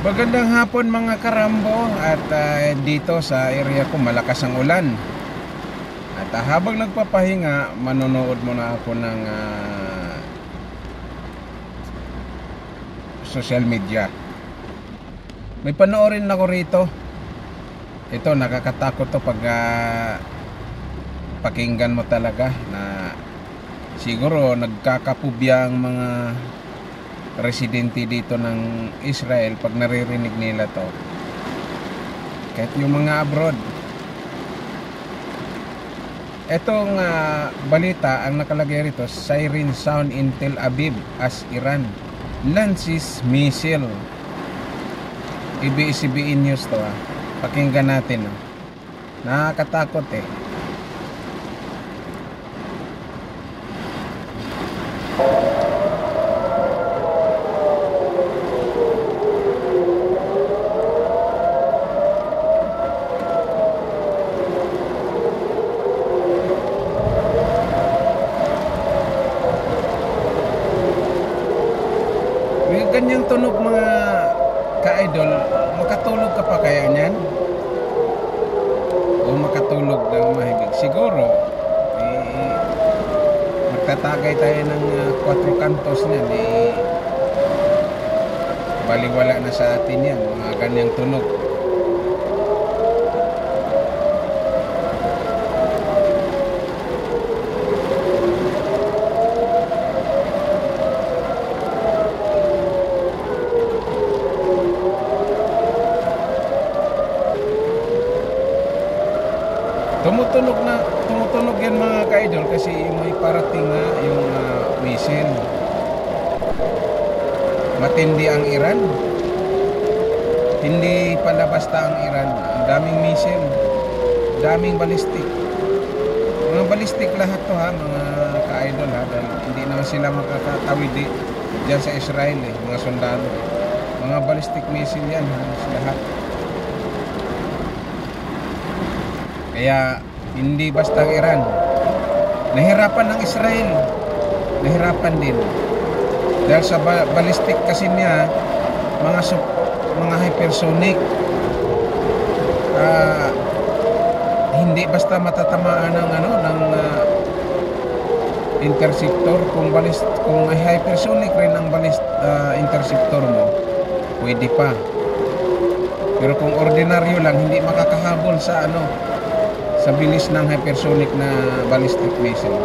Magandang hapon mga karambo at dito sa area ko malakas ang ulan. At habang nagpapahinga, manonood muna ako ng social media. May panoorin ako rito. Ito nakakatakot to pag pakinggan mo talaga na siguro nagkakapubya ang mga residente dito ng Israel pag naririnig nila to, kahit yung mga abroad. Etong balita ang nakalagay rito: siren sound in Tel Aviv as Iran launches missile. ABS-CBN News to pakinggan natin. Nakakatakot eh. Ganyang tunog mga ka-idol, makatulog ka pa kaya niyan? O makatulog ng mahigit? Siguro magtatagay tayo ng 4 kantos niyan, baliwala na sa atin yan, mga ganyang tunog. Tumutunog yan mga ka-idol kasi may parating nga yung missile. Matindi ang Iran. Hindi pala basta ang Iran. Ang daming missile, daming ballistic. Mga ballistic lahat to mga ka-idol dahil hindi naman sila makakatawid dyan sa Israel mga sundalo. Mga ballistic missile yan lahat. Kaya hindi basta ang Iran. Nahirapan ng Israel. Nahirapan din. Dahil sa ballistic kasi niya, mga hypersonic. Hindi basta matatamaan ng interceptor. Kung hypersonic rin ang interceptor mo, pwede pa. Pero kung ordinaryo lang, hindi makakahabol sa sa bilis ng hypersonic na ballistic missile.